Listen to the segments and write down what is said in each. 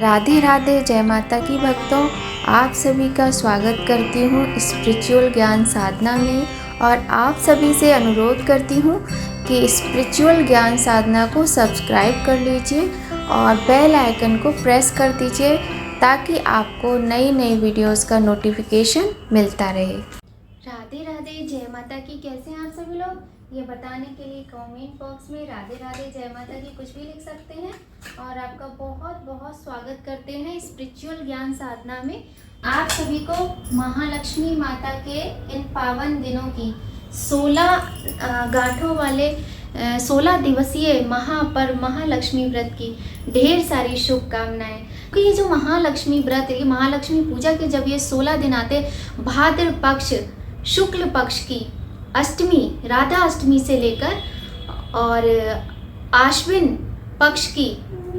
राधे राधे, जय माता की भक्तों। आप सभी का स्वागत करती हूँ स्पिरिचुअल ज्ञान साधना में और आप सभी से अनुरोध करती हूँ कि स्पिरिचुअल ज्ञान साधना को सब्सक्राइब कर लीजिए और बेल आइकन को प्रेस कर दीजिए ताकि आपको नई नई वीडियोस का नोटिफिकेशन मिलता रहे। राधे राधे, जय माता की। कैसे हैं आप सभी लोग? ये बताने के लिए कमेंट बॉक्स में राधे राधे जय माता की कुछ भी लिख सकते हैं और आपका बहुत बहुत स्वागत करते हैं स्पिरिचुअल ज्ञान साधना में। आप सभी को महालक्ष्मी माता के इन पावन दिनों की 16 गांठों वाले 16 दिवसीय महापर्व महालक्ष्मी व्रत की ढेर सारी शुभकामनाएं। कि ये जो महालक्ष्मी व्रत, ये महालक्ष्मी पूजा के जब ये 16 दिन आते, भाद्र पक्ष शुक्ल पक्ष की अष्टमी, राधा अष्टमी से लेकर और आश्विन पक्ष की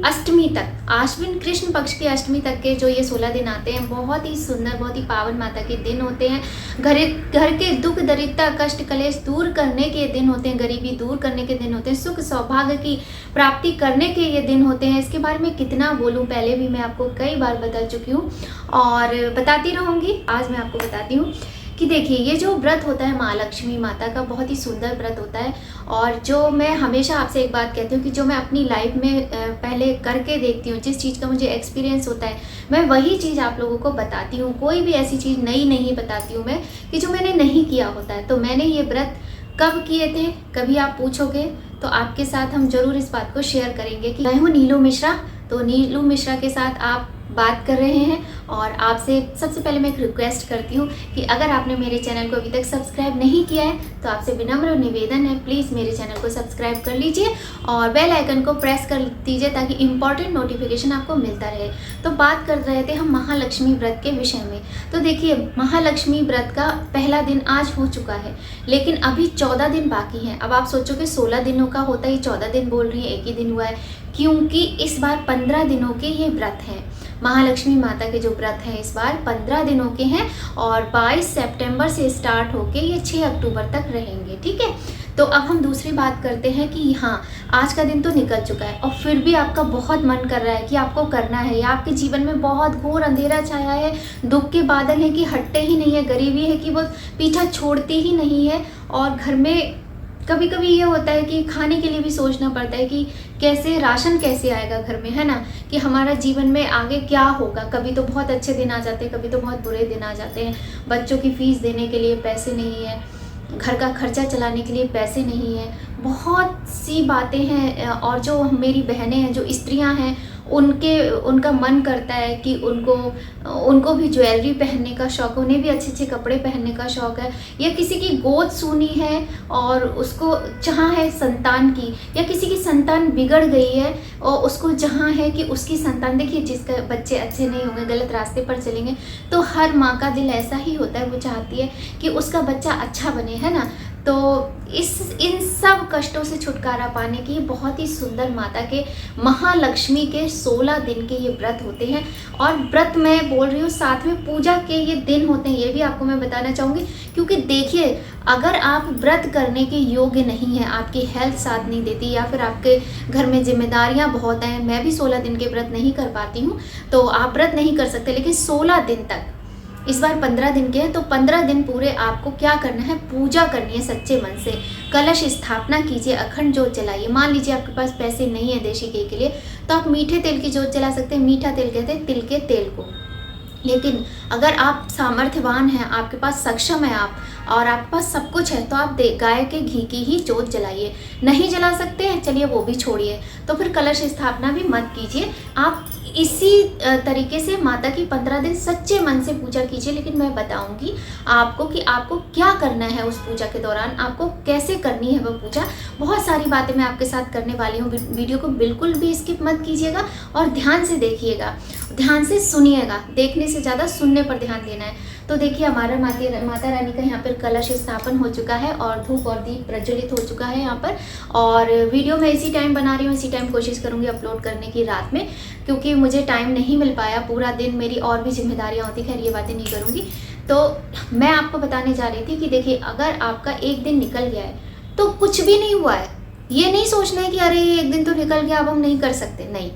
अष्टमी तक, आश्विन कृष्ण पक्ष की अष्टमी तक के जो ये 16 दिन आते हैं, बहुत ही सुंदर, बहुत ही पावन माता के दिन होते हैं। घर के दुख दरिद्रता कष्ट कलेश दूर करने के दिन होते हैं, गरीबी दूर करने के दिन होते हैं, सुख सौभाग्य की प्राप्ति करने के ये दिन होते हैं। इसके बारे में कितना बोलूं, पहले भी मैं आपको कई बार बता चुकी हूँ और बताती रहूँगी। आज मैं आपको बताती हूँ कि देखिए, ये जो व्रत होता है महालक्ष्मी माता का, बहुत ही सुंदर व्रत होता है। और जो मैं हमेशा आपसे एक बात कहती हूँ कि जो मैं अपनी लाइफ में पहले करके देखती हूँ, जिस चीज़ का मुझे एक्सपीरियंस होता है, मैं वही चीज़ आप लोगों को बताती हूँ। कोई भी ऐसी चीज़ नई नहीं बताती हूँ मैं कि जो मैंने नहीं किया होता है। तो मैंने ये व्रत कब किए थे, कभी आप पूछोगे तो आपके साथ हम जरूर इस बात को शेयर करेंगे कि मैं हूँ नीलू मिश्रा। तो नीलू मिश्रा के साथ आप बात कर रहे हैं और आपसे सबसे पहले मैं एक रिक्वेस्ट करती हूँ कि अगर आपने मेरे चैनल को अभी तक सब्सक्राइब नहीं किया है तो आपसे विनम्र निवेदन है, प्लीज़ मेरे चैनल को सब्सक्राइब कर लीजिए और बेल आइकन को प्रेस कर दीजिए ताकि इम्पॉर्टेंट नोटिफिकेशन आपको मिलता रहे। तो बात कर रहे थे हम महालक्ष्मी व्रत के विषय में। तो देखिए, महालक्ष्मी व्रत का पहला दिन आज हो चुका है, लेकिन अभी 14 दिन बाकी हैं। अब आप सोचोगे 16 दिनों का होता है, 14 दिन बोल रही है, एक ही दिन हुआ है, क्योंकि इस बार 15 दिनों के ये व्रत हैं। महालक्ष्मी माता के जो व्रत हैं इस बार 15 दिनों के हैं और 22 सितंबर से स्टार्ट होके ये 6 अक्टूबर तक रहेंगे। ठीक है, तो अब हम दूसरी बात करते हैं कि हाँ, आज का दिन तो निकल चुका है और फिर भी आपका बहुत मन कर रहा है कि आपको करना है, या आपके जीवन में बहुत घोर अंधेरा छाया है, दुख के बादल हैं कि हटते ही नहीं है, गरीबी है कि वो पीछा छोड़ती ही नहीं है, और घर में कभी कभी ये होता है कि खाने के लिए भी सोचना पड़ता है कि कैसे राशन कैसे आएगा घर में, है ना, कि हमारा जीवन में आगे क्या होगा। कभी तो बहुत अच्छे दिन आ जाते हैं, कभी तो बहुत बुरे दिन आ जाते हैं। बच्चों की फीस देने के लिए पैसे नहीं है, घर का खर्चा चलाने के लिए पैसे नहीं है, बहुत सी बातें हैं। और जो मेरी बहनें हैं, जो स्त्रियां हैं, उनका मन करता है कि उनको भी ज्वेलरी पहनने का शौक है, उन्हें भी अच्छे अच्छे कपड़े पहनने का शौक है, या किसी की गोद सूनी है और उसको जहाँ है संतान की, या किसी की संतान बिगड़ गई है और उसको जहाँ है कि उसकी संतान, देखिए जिसका बच्चे अच्छे नहीं होंगे, गलत रास्ते पर चलेंगे, तो हर माँ का दिल ऐसा ही होता है, वो चाहती है कि उसका बच्चा अच्छा बने, है ना। तो इन सब कष्टों से छुटकारा पाने की बहुत ही सुंदर माता के महालक्ष्मी के 16 दिन के ये व्रत होते हैं। और व्रत मैं बोल रही हूँ, साथ में पूजा के ये दिन होते हैं, ये भी आपको मैं बताना चाहूँगी। क्योंकि देखिए, अगर आप व्रत करने के योग्य नहीं हैं, आपकी हेल्थ साथ नहीं देती, या फिर आपके घर में जिम्मेदारियाँ बहुत हैं, मैं भी 16 दिन के व्रत नहीं कर पाती हूँ, तो आप व्रत नहीं कर सकते। लेकिन 16 दिन तक, इस बार 15 दिन के हैं, तो 15 दिन पूरे आपको क्या करना है, पूजा करनी है सच्चे मन से। कलश स्थापना कीजिए, अखंड जोत जलाइए। मान लीजिए आपके पास पैसे नहीं है देशी घी के लिए, तो आप मीठे तेल की जोत जला सकते हैं। मीठा तेल कहते हैं तिल के तेल को। लेकिन अगर आप सामर्थ्यवान हैं, आपके पास सक्षम है आप, और आपके पास सब कुछ है, तो आप गाय के घी की ही जोत जलाइए। नहीं जला सकते हैं, चलिए वो भी छोड़िए, तो फिर कलश स्थापना भी मत कीजिए। आप इसी तरीके से माता की 15 दिन सच्चे मन से पूजा कीजिए। लेकिन मैं बताऊंगी आपको कि आपको क्या करना है उस पूजा के दौरान, आपको कैसे करनी है वो पूजा। बहुत सारी बातें मैं आपके साथ करने वाली हूँ। वीडियो को बिल्कुल भी स्किप मत कीजिएगा और ध्यान से देखिएगा, ध्यान से सुनिएगा। देखने से ज़्यादा सुनने पर ध्यान देना है। तो देखिए, हमारा माता रानी का यहाँ पर कलश स्थापन हो चुका है और धूप और दीप प्रज्वलित हो चुका है यहाँ पर। और वीडियो मैं इसी टाइम बना रही हूँ, इसी टाइम कोशिश करूँगी अपलोड करने की रात में, क्योंकि मुझे टाइम नहीं मिल पाया पूरा दिन, मेरी और भी जिम्मेदारियाँ होती। खैर, ये बातें नहीं करूँगी। तो मैं आपको बताने जा रही थी कि देखिए, अगर आपका एक दिन निकल गया है तो कुछ भी नहीं हुआ है। ये नहीं सोचना है कि अरे एक दिन तो निकल गया, अब हम नहीं कर सकते। नहीं,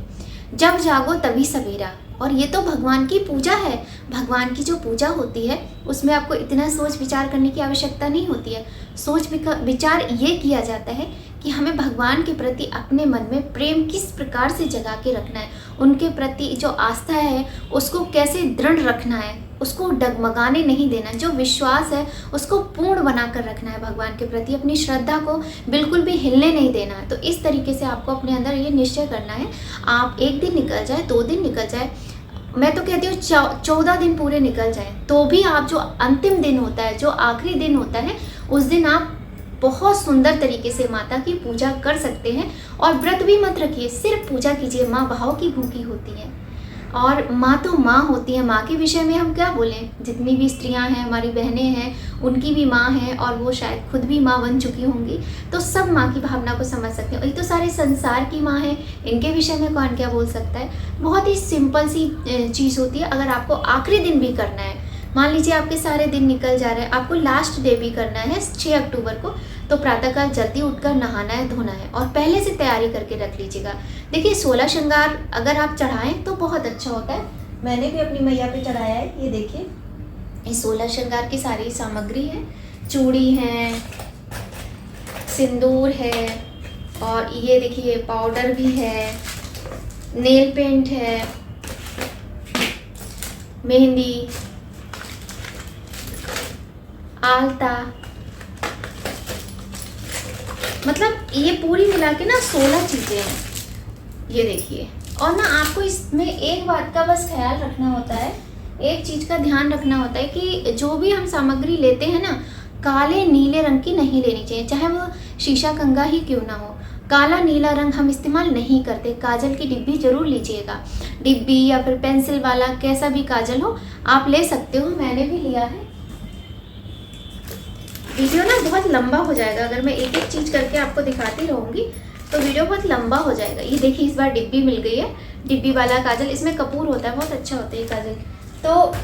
जब जागो तभी सवेरा। और ये तो भगवान की पूजा है। भगवान की जो पूजा होती है उसमें आपको इतना सोच विचार करने की आवश्यकता नहीं होती है। सोच विचार ये किया जाता है कि हमें भगवान के प्रति अपने मन में प्रेम किस प्रकार से जगा के रखना है, उनके प्रति जो आस्था है उसको कैसे दृढ़ रखना है, उसको डगमगाने नहीं देना, जो विश्वास है उसको पूर्ण बनाकर रखना है भगवान के प्रति, अपनी श्रद्धा को बिल्कुल भी हिलने नहीं देना है। तो इस तरीके से आपको अपने अंदर ये निश्चय करना है। आप 1 दिन निकल जाए, 2 दिन निकल जाए, मैं तो कहती हूँ 14 दिन पूरे निकल जाए, तो भी आप जो अंतिम दिन होता है, जो आखिरी दिन होता है, उस दिन आप बहुत सुंदर तरीके से माता की पूजा कर सकते हैं। और व्रत भी मत रखिए, सिर्फ पूजा कीजिए। माँ भाव की भूखी होती है और माँ तो माँ होती है। माँ के विषय में हम क्या बोलें, जितनी भी स्त्रियाँ हैं, हमारी बहनें हैं, उनकी भी माँ हैं और वो शायद खुद भी माँ बन चुकी होंगी, तो सब माँ की भावना को समझ सकते हैं। और ये तो सारे संसार की माँ है, इनके विषय में कौन क्या बोल सकता है। बहुत ही सिंपल सी चीज़ होती है। अगर आपको आखिरी दिन भी करना है, मान लीजिए आपके सारे दिन निकल जा रहे हैं, आपको लास्ट डे भी करना है 6 अक्टूबर को, तो प्रातःकाल जल्दी उठकर नहाना है, धोना है और पहले से तैयारी करके रख लीजिएगा। देखिए 16 श्रृंगार अगर आप चढ़ाएं तो बहुत अच्छा होता है। मैंने भी अपनी मैया पे चढ़ाया है। ये देखिए, ये 16 श्रृंगार की सारी सामग्री है। चूड़ी है, सिंदूर है, और ये देखिए पाउडर भी है, नेल पेंट है, मेहंदी, आलता, मतलब ये पूरी मिला के ना 16 चीज़ें हैं। ये देखिए, और ना आपको इसमें एक बात का बस ख्याल रखना होता है, एक चीज़ का ध्यान रखना होता है कि जो भी हम सामग्री लेते हैं ना, काले नीले रंग की नहीं लेनी चाहिए, चाहे वो शीशा कंगा ही क्यों ना हो। काला नीला रंग हम इस्तेमाल नहीं करते। काजल की डिब्बी जरूर लीजिएगा, डिब्बी या फिर पेंसिल वाला कैसा भी काजल हो आप ले सकते हो, मैंने भी लिया है। वीडियो ना बहुत लंबा हो जाएगा, अगर मैं एक एक चीज़ करके आपको दिखाती रहूँगी तो वीडियो बहुत लंबा हो जाएगा। ये देखिए, इस बार डिब्बी मिल गई है, डिब्बी वाला काजल, इसमें कपूर होता है, बहुत अच्छा होता है ये काजल। तो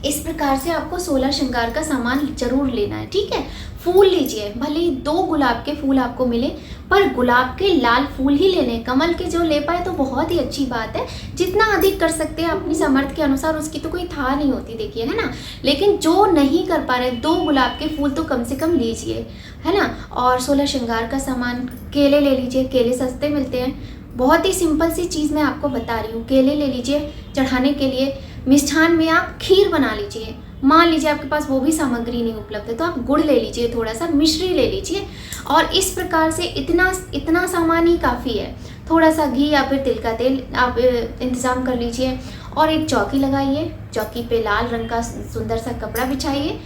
इस प्रकार से आपको 16 श्रृंगार का सामान जरूर लेना है, ठीक है। फूल लीजिए, भले ही 2 गुलाब के फूल आपको मिले, पर गुलाब के लाल फूल ही लेने, कमल के जो ले पाए तो बहुत ही अच्छी बात है। जितना अधिक कर सकते हैं अपनी सामर्थ्य के अनुसार, उसकी तो कोई था नहीं होती, देखिए, है ना। लेकिन जो नहीं कर पा रहे, 2 गुलाब के फूल तो कम से कम लीजिए, है ना। और 16 श्रृंगार का सामान, केले ले लीजिए, केले सस्ते मिलते हैं। बहुत ही सिंपल सी चीज़ मैं आपको बता रही हूँ, केले ले लीजिए चढ़ाने के लिए। मिष्ठान में आप खीर बना लीजिए। मान लीजिए आपके पास वो भी सामग्री नहीं उपलब्ध है तो आप गुड़ ले लीजिए, थोड़ा सा मिश्री ले लीजिए, और इस प्रकार से इतना सामान ही काफ़ी है। थोड़ा सा घी या फिर तिल का तेल आप इंतज़ाम कर लीजिए, और एक चौकी लगाइए। चौकी पे लाल रंग का सुंदर सा कपड़ा बिछाइए,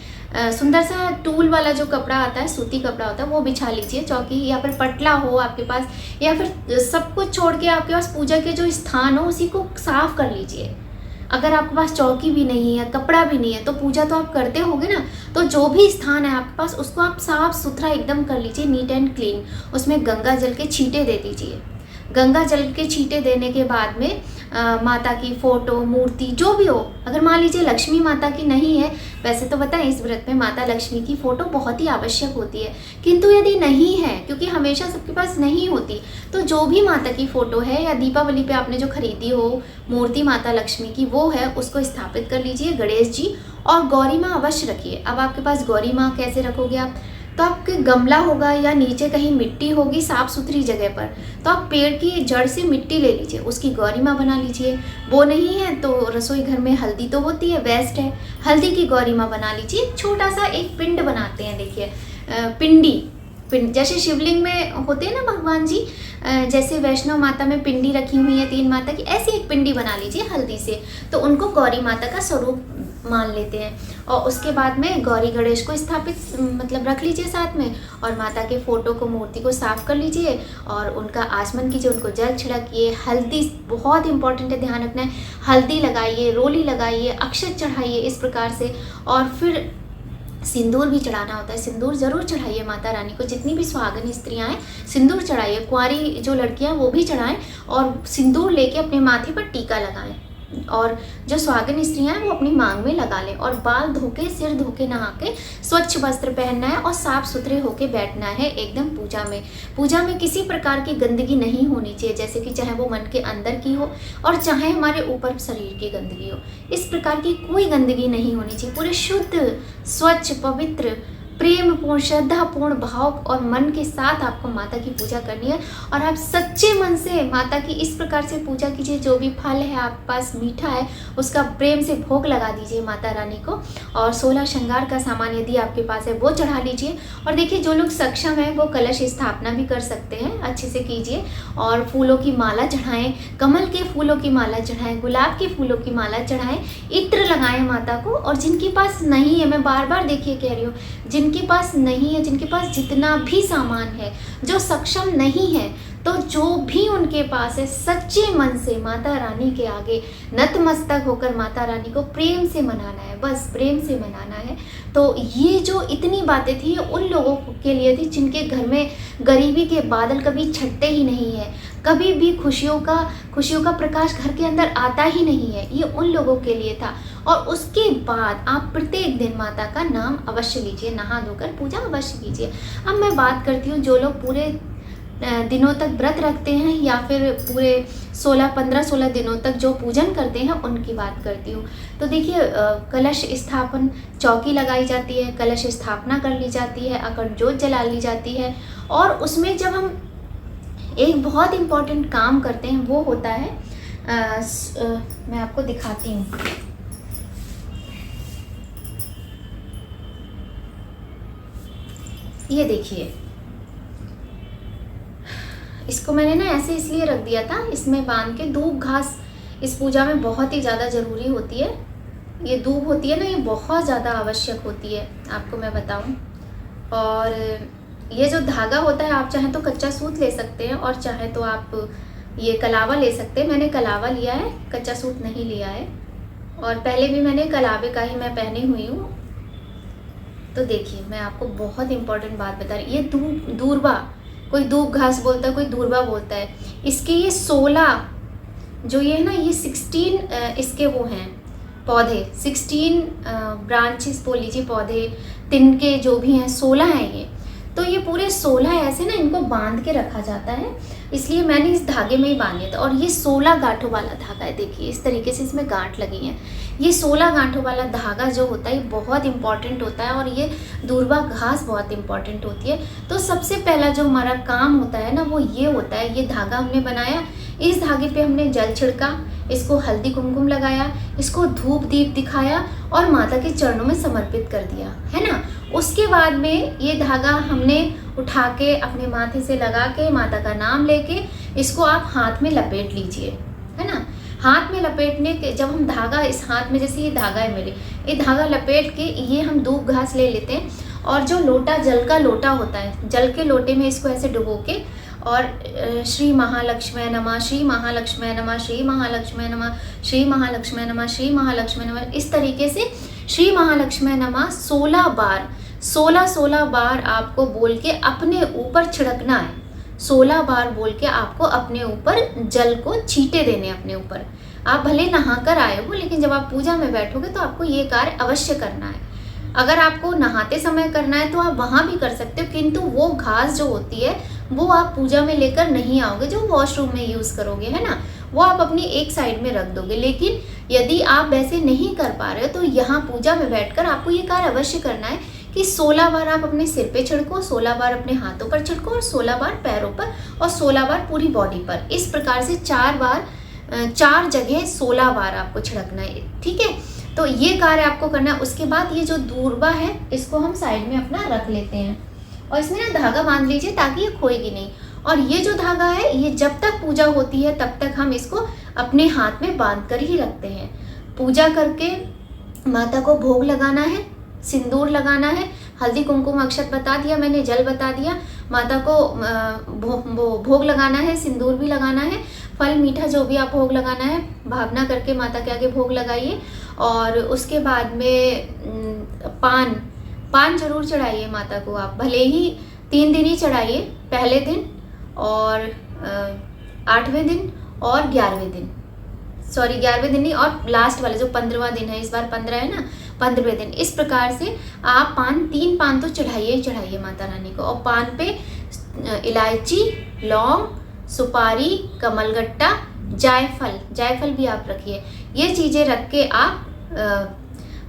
सुंदर सा टूल वाला जो कपड़ा आता है, सूती कपड़ा होता है, वो बिछा लीजिए चौकी, या फिर पटला हो आपके पास, या फिर सब कुछ छोड़ के आपके पास पूजा के जो स्थान हो उसी को साफ कर लीजिए। अगर आपके पास चौकी भी नहीं है, कपड़ा भी नहीं है, तो पूजा तो आप करते होगे ना, तो जो भी स्थान है आपके पास उसको आप साफ सुथरा एकदम कर लीजिए, नीट एंड क्लीन। उसमें गंगा जल के छींटे दे दीजिए। गंगा जल के छींटे देने के बाद में माता की फ़ोटो, मूर्ति जो भी हो, अगर मान लीजिए लक्ष्मी माता की नहीं है, वैसे तो बताएं इस व्रत में माता लक्ष्मी की फ़ोटो बहुत ही आवश्यक होती है, किंतु यदि नहीं है, क्योंकि हमेशा सबके पास नहीं होती, तो जो भी माता की फ़ोटो है या दीपावली पे आपने जो खरीदी हो मूर्ति माता लक्ष्मी की, वो है, उसको स्थापित कर लीजिए। गणेश जी और गौरी माँ अवश्य रखिए। अब आपके पास गौरी माँ कैसे रखोगे आप, तो आपके गमला होगा या नीचे कहीं मिट्टी होगी साफ़ सुथरी जगह पर, तो आप पेड़ की जड़ से मिट्टी ले लीजिए, उसकी गौरी माँ बना लीजिए। वो नहीं है तो रसोई घर में हल्दी तो होती है, बेस्ट है, हल्दी की गौरी माँ बना लीजिए। छोटा सा एक पिंड बनाते हैं, देखिए पिंडी, जैसे शिवलिंग में होते हैं ना भगवान जी, जैसे वैष्णव माता में पिंडी रखी हुई है 3 माता की, ऐसी एक पिंडी बना लीजिए हल्दी से, तो उनको गौरी माता का स्वरूप मान लेते हैं। और उसके बाद में गौरी गणेश को स्थापित मतलब रख लीजिए साथ में, और माता के फ़ोटो को, मूर्ति को साफ़ कर लीजिए और उनका आचमन कीजिए, उनको जल छिड़किए। हल्दी बहुत इंपॉर्टेंट है, ध्यान रखना है, हल्दी लगाइए, रोली लगाइए, अक्षत चढ़ाइए इस प्रकार से। और फिर सिंदूर भी चढ़ाना होता है, सिंदूर ज़रूर चढ़ाइए माता रानी को। जितनी भी सुहागन स्त्रियाँ हैं सिंदूर चढ़ाइए, कुंवारी जो लड़कियाँ वो भी चढ़ाएं, और सिंदूर लेके अपने माथे पर टीका लगाएं। और जो सुहागिन स्त्रियां हैं वो अपनी मांग में लगा लें, और बाल धोके, सिर धोके, नहा के स्वच्छ वस्त्र पहनना है और साफ सुथरे होके बैठना है एकदम पूजा में। पूजा में किसी प्रकार की गंदगी नहीं होनी चाहिए, जैसे कि चाहे वो मन के अंदर की हो और चाहे हमारे ऊपर शरीर की गंदगी हो, इस प्रकार की कोई गंदगी नहीं होनी चाहिए। पूरे शुद्ध, स्वच्छ, पवित्र, प्रेम पूर्ण, श्रद्धापूर्ण भाव और मन के साथ आपको माता की पूजा करनी है। और आप सच्चे मन से माता की इस प्रकार से पूजा कीजिए, जो भी फल है आपके पास मीठा है उसका प्रेम से भोग लगा दीजिए माता रानी को, और 16 श्रृंगार का सामान यदि आपके पास है वो चढ़ा लीजिए। और देखिए, जो लोग सक्षम हैं वो कलश स्थापना भी कर सकते हैं, अच्छे से कीजिए, और फूलों की माला चढ़ाएं, कमल के फूलों की माला चढ़ाएं, गुलाब के फूलों की माला चढ़ाएं, इत्र लगाएं माता को। और जिनके पास नहीं है, मैं बार बार देखिए कह रही हूँ, जिनके पास नहीं है, जिनके पास जितना भी सामान है, जो सक्षम नहीं है, तो जो भी उनके पास है सच्चे मन से माता रानी के आगे नतमस्तक होकर माता रानी को प्रेम से मनाना है, बस प्रेम से मनाना है। तो ये जो इतनी बातें थी उन लोगों के लिए थी जिनके घर में गरीबी के बादल कभी छटते ही नहीं है, कभी भी खुशियों का प्रकाश घर के अंदर आता ही नहीं है, ये उन लोगों के लिए था। और उसके बाद आप प्रत्येक दिन माता का नाम अवश्य लीजिए, नहा धोकर पूजा अवश्य कीजिए। अब मैं बात करती हूँ जो लोग पूरे दिनों तक व्रत रखते हैं या फिर पूरे 15-16 दिनों तक जो पूजन करते हैं उनकी बात करती हूँ। तो देखिए, कलश स्थापन, चौकी लगाई जाती है, कलश स्थापना कर ली जाती है, अखंड ज्योत जला ली जाती है, और उसमें जब हम एक बहुत इम्पॉर्टेंट काम करते हैं वो होता है, मैं आपको दिखाती हूँ। ये देखिए, इसको मैंने ना ऐसे इसलिए रख दिया था, इसमें बांध के। धूप घास इस पूजा में बहुत ही ज़्यादा ज़रूरी होती है। ये धूप होती है ना, ये बहुत ज़्यादा आवश्यक होती है, आपको मैं बताऊं। और ये जो धागा होता है, आप चाहे तो कच्चा सूत ले सकते हैं और चाहे तो आप ये कलावा ले सकते हैं। मैंने कलावा लिया है, कच्चा सूत नहीं लिया है, और पहले भी मैंने कलावे का ही मैं पहनी हुई हूँ। तो देखिए, मैं आपको बहुत इम्पोर्टेंट बात बता रही, ये दूरबा, कोई धूप घास बोलता है, कोई दूरबा बोलता है। इसके ये 16 जो ये है ना, ये 16 इसके वो हैं पौधे, 16 ब्रांचेस बोल लीजिए, पौधे, तिनके जो भी हैं, 16 हैं ये। तो ये पूरे 16 ऐसे ना, इनको बांध के रखा जाता है, इसलिए मैंने इस धागे में ही बांधे था। और ये 16 गांठों वाला धागा है, देखिए इस तरीके से इसमें गांठ लगी हैं। ये 16 गांठों वाला धागा जो होता है ये बहुत इंपॉर्टेंट होता है, और ये दूरबा घास बहुत इंपॉर्टेंट होती है। तो सबसे पहला जो हमारा काम होता है ना, वो ये होता है, ये धागा हमने बनाया, इस धागे पे हमने जल छिड़का, इसको हल्दी कुमकुम लगाया, इसको धूप दीप दिखाया और माता के चरणों में समर्पित कर दिया, है ना। उसके बाद में ये धागा हमने उठा के अपने माथे से लगा के माता का नाम लेके इसको आप हाथ में लपेट लीजिए, है ना। हाथ में लपेटने के जब हम धागा इस हाथ में, जैसे ये धागा है मेरे, ये धागा लपेट के ये हम धूप घास ले लेते हैं, और जो लोटा, जल का लोटा होता है, जल के लोटे में इसको ऐसे डुबो के, और श्री महालक्ष्मी नमः, श्री महालक्ष्मी नमः, श्री महालक्ष्मी नमः, श्री महालक्ष्मी नमः, श्री महालक्ष्मी नमः, इस तरीके से श्री महालक्ष्मी नमः 16 बार, 16 बार आपको बोल के अपने ऊपर छिड़कना है। 16 बार बोल के आपको अपने ऊपर जल को छींटे देने अपने ऊपर। आप भले नहा कर आए हो, लेकिन जब आप पूजा में बैठोगे तो आपको ये कार्य अवश्य करना है। अगर आपको नहाते समय करना है तो आप वहाँ भी कर सकते हो, किंतु वो घास जो होती है वो आप पूजा में लेकर नहीं आओगे, जो वॉशरूम में यूज़ करोगे, है ना, वो आप अपनी एक साइड में रख दोगे। लेकिन यदि आप वैसे नहीं कर पा रहे हो तो यहाँ पूजा में बैठकर आपको ये कार्य अवश्य करना है कि 16 बार आप अपने सिर पे छिड़को, 16 बार अपने हाथों पर छिड़को, और 16 बार पैरों पर, और 16 बार पूरी बॉडी पर। इस प्रकार से 4 बार, 4 जगह 16 बार आपको छिड़कना है, ठीक है। तो ये कार्य आपको करना है। उसके बाद ये जो दूरबा है इसको हम साइड में अपना रख लेते हैं, और इसमें ना धागा बांध लीजिए ताकि ये खोएगी नहीं। और ये जो धागा है ये जब तक पूजा होती है तब तक हम इसको अपने हाथ में बांध कर ही रखते हैं। पूजा करके माता को भोग लगाना है, सिंदूर लगाना है, हल्दी कुमकुम अक्षत बता दिया मैंने, जल बता दिया, माता को भोग लगाना है, सिंदूर भी लगाना है, फल मीठा जो भी आप भोग लगाना है भावना करके माता के आगे भोग लगाइए। और उसके बाद में पान जरूर चढ़ाइए माता को। आप भले ही 3 दिन ही चढ़ाइए, पहले दिन और 8वें दिन और 11वें दिन, सॉरी 11वें दिन नहीं, और लास्ट वाले जो 15वां दिन है, इस बार 15 है ना, 15वें दिन। इस प्रकार से आप 3 पान तो चढ़ाइए ही चढ़ाइए माता रानी को। और पान पे इलायची, लौंग, सुपारी, कमलगट्टा, जायफल भी आप रखिए। ये चीज़ें रख के आप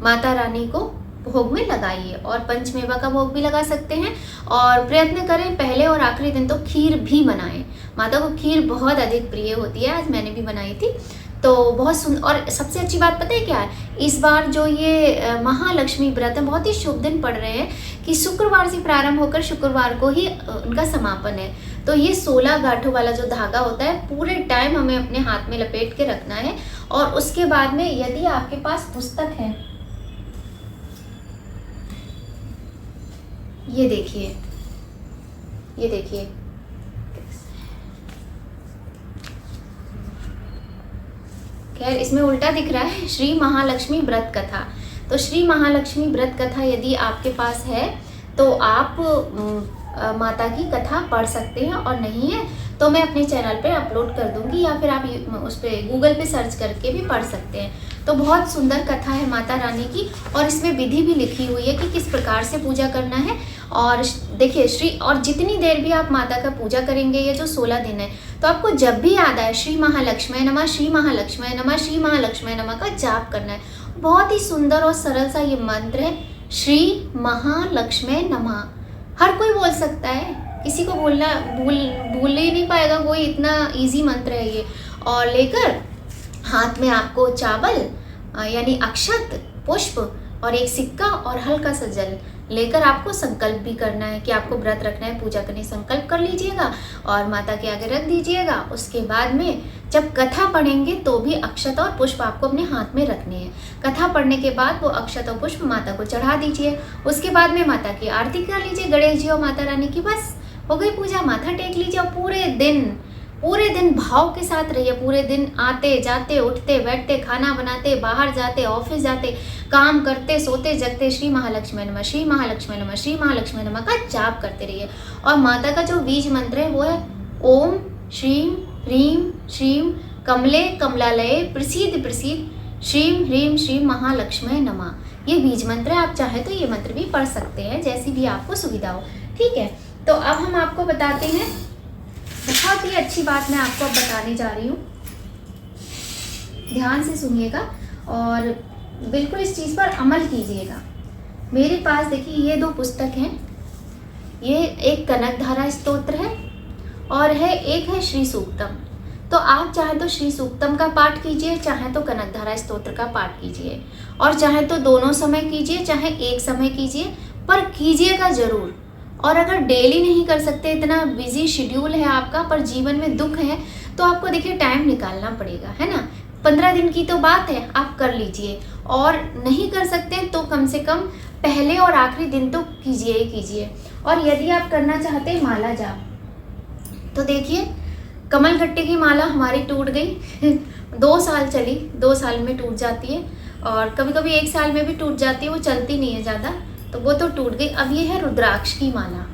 माता रानी को भोग में लगाइए। और पंचमेवा का भोग भी लगा सकते हैं। और प्रयत्न करें पहले और आखिरी दिन तो खीर भी बनाएं। माता को खीर बहुत अधिक प्रिय होती है, आज मैंने भी बनाई थी, तो बहुत सुंदर। और सबसे अच्छी बात पता है क्या है, इस बार जो ये महालक्ष्मी व्रत है, बहुत ही शुभ दिन पड़ रहे हैं कि शुक्रवार से प्रारंभ होकर शुक्रवार को ही उनका समापन है। तो ये 16 गांठों वाला जो धागा होता है, पूरे टाइम हमें अपने हाथ में लपेट के रखना है। और उसके बाद में यदि आपके पास पुस्तक है, ये देखिए, ये देखिए, खैर इसमें उल्टा दिख रहा है, श्री महालक्ष्मी व्रत कथा। तो श्री महालक्ष्मी व्रत कथा यदि आपके पास है तो आप माता की कथा पढ़ सकते हैं, और नहीं है तो मैं अपने चैनल पे अपलोड कर दूंगी, या फिर आप उस पर गूगल पे सर्च करके भी पढ़ सकते हैं। तो बहुत सुंदर कथा है माता रानी की, और इसमें विधि भी लिखी हुई है कि किस प्रकार से पूजा करना है। और देखिए और जितनी देर भी आप माता का पूजा करेंगे, ये जो 16 दिन है, तो आपको जब भी याद आए श्री महालक्ष्मी नमः, श्री महालक्ष्मी नमः, श्री महालक्ष्मी नमः का जाप करना है। बहुत ही सुंदर और सरल सा ये मंत्र है, श्री महालक्ष्मी नमः। हर कोई बोल सकता है, किसी को बोलना भूल ही नहीं पाएगा कोई, इतना इजी मंत्र है ये। और लेकर हाथ में आपको चावल यानी अक्षत, पुष्प और एक सिक्का और हल्का सा जल लेकर आपको संकल्प भी करना है कि आपको व्रत रखना है, पूजा करने संकल्प कर लीजिएगा और माता के आगे रख दीजिएगा। उसके बाद में जब कथा पढ़ेंगे तो भी अक्षत और पुष्प आपको अपने हाथ में रखने हैं। कथा पढ़ने के बाद वो अक्षत और पुष्प माता को चढ़ा दीजिए। उसके बाद में माता की आरती कर लीजिए, गणेश जी और माता रानी की, बस हो गई पूजा। माथा टेक लीजिए और पूरे दिन भाव के साथ रहिए। पूरे दिन आते जाते, उठते बैठते, खाना बनाते, बाहर जाते, ऑफिस जाते, काम करते, सोते जगते श्री महालक्ष्मी नमः, श्री महालक्ष्मी नमः, श्री महालक्ष्मी नमः का जाप करते रहिए। और माता का जो बीज मंत्र है वो है ओम श्रीं ह्रीं श्रीं कमले कमलालये प्रसीद प्रसीद श्रीं ह्रीं श्रीं महालक्ष्मी नमः। ये बीज मंत्र है, आप चाहे तो ये मंत्र भी पढ़ सकते हैं, जैसी भी आपको सुविधा हो। ठीक है, तो अब हम आपको बताते हैं, बहुत ही अच्छी बात मैं आपको अब बताने जा रही हूँ, ध्यान से सुनिएगा और बिल्कुल इस चीज़ पर अमल कीजिएगा। मेरे पास देखिए ये 2 पुस्तक हैं, ये एक कनकधारा स्तोत्र है और एक है श्री सूक्तम। तो आप चाहे तो श्री सूक्तम का पाठ कीजिए, चाहे तो कनकधारा स्तोत्र का पाठ कीजिए, और चाहे तो दोनों समय कीजिए, चाहे एक समय कीजिए, पर कीजिएगा जरूर। और अगर डेली नहीं कर सकते, इतना बिजी शेड्यूल है आपका, पर जीवन में दुख है, तो आपको देखिए टाइम निकालना पड़ेगा, है ना। 15 दिन की तो बात है, आप कर लीजिए। और नहीं कर सकते तो कम से कम पहले और आखिरी दिन तो कीजिए ही कीजिए। और यदि आप करना चाहते हैं माला जाप, तो देखिए कमल गट्टे की माला हमारी टूट गई 2 साल चली, 2 साल में टूट जाती है, और कभी कभी 1 साल में भी टूट जाती है, वो चलती नहीं है ज़्यादा, तो वो तो टूट गई। अब ये है रुद्राक्ष की माला।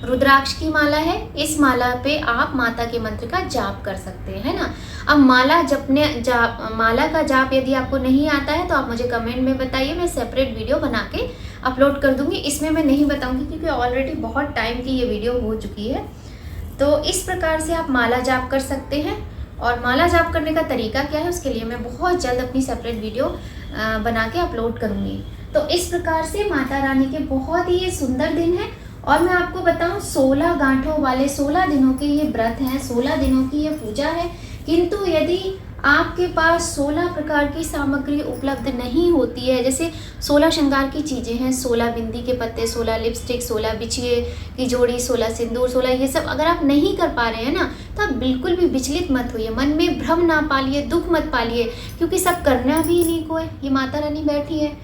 रुद्राक्ष की माला है, इस माला पे आप माता के मंत्र का जाप कर सकते हैं, है ना। अब माला का जाप यदि आपको नहीं आता है तो आप मुझे कमेंट में बताइए, मैं सेपरेट वीडियो बना के अपलोड कर दूंगी। इसमें मैं नहीं बताऊंगी क्योंकि ऑलरेडी बहुत टाइम की ये वीडियो हो चुकी है। तो इस प्रकार से आप माला जाप कर सकते हैं। और माला जाप करने का तरीका क्या है, उसके लिए मैं बहुत जल्द अपनी सेपरेट वीडियो बना के अपलोड करूँगी। तो इस प्रकार से माता रानी के बहुत ही ये सुंदर दिन है। और मैं आपको बताऊं 16 गांठों वाले 16 दिनों के ये व्रत हैं, 16 दिनों की ये पूजा है। किंतु यदि आपके पास 16 प्रकार की सामग्री उपलब्ध नहीं होती है, जैसे 16 श्रृंगार की चीज़ें हैं, 16 बिंदी के पत्ते, 16 लिपस्टिक, 16 बिछिए की जोड़ी, 16 सिंदूर, 16 ये सब अगर आप नहीं कर पा रहे हैं ना, तो आप बिल्कुल भी विचलित मत होइए, मन में भ्रम ना पालिए, दुख मत पालिए, क्योंकि सब करना भी इन्हीं को है। ये माता रानी बैठी है,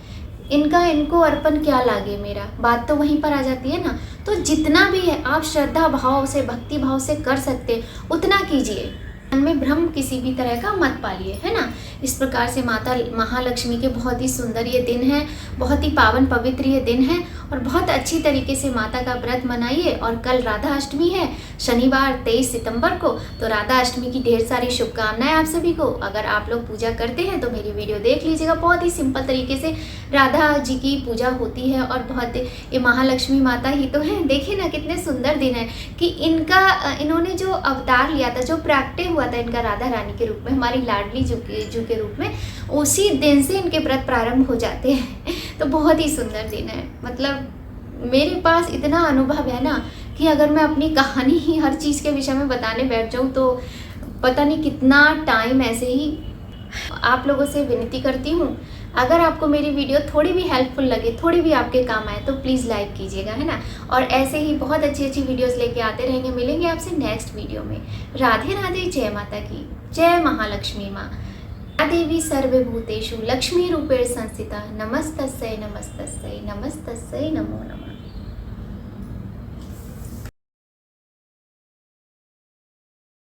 इनको अर्पण क्या लागे मेरा, बात तो वहीं पर आ जाती है ना। तो जितना भी है आप श्रद्धा भाव से, भक्ति भाव से कर सकते उतना कीजिए, मन में भ्रम किसी भी तरह का मत पालिए, है ना। इस प्रकार से माता महालक्ष्मी के बहुत ही सुंदर ये दिन है, बहुत ही पावन पवित्र ये दिन है। और बहुत अच्छी तरीके से माता का व्रत मनाइए। और कल राधा अष्टमी है, शनिवार 23 सितंबर को, तो राधा अष्टमी की ढेर सारी शुभकामनाएं आप सभी को। अगर आप लोग पूजा करते हैं तो मेरी वीडियो देख लीजिएगा, बहुत ही सिंपल तरीके से राधा जी की पूजा होती है। और बहुत ये महालक्ष्मी माता ही तो है। देखिए ना कितने सुंदर दिन है कि इन्होंने जो अवतार लिया था, जो प्रैक्टे हुआ था इनका राधा रानी के रूप में, हमारी लाडली जू के रूप में, उसी दिन से इनके व्रत प्रारंभ हो जाते हैं। तो बहुत ही सुंदर दिन है। मतलब मेरे पास इतना अनुभव है ना कि अगर मैं अपनी कहानी ही हर चीज़ के विषय में बताने बैठ जाऊँ तो पता नहीं कितना टाइम ऐसे ही। आप लोगों से विनती करती हूँ, अगर आपको मेरी वीडियो थोड़ी भी हेल्पफुल लगे, थोड़ी भी आपके काम आए, तो प्लीज़ लाइक कीजिएगा, है ना। और ऐसे ही बहुत अच्छी अच्छी वीडियोस लेके आते रहेंगे। मिलेंगे आपसे नेक्स्ट वीडियो में। राधे राधे, जय माता की, जय महालक्ष्मी माँ। देवी सर्वभूतेषु लक्ष्मी रूपेण संस्थिता। नमस्तस्यै नमस्तस्यै नमस्तस्यै नमो नमः।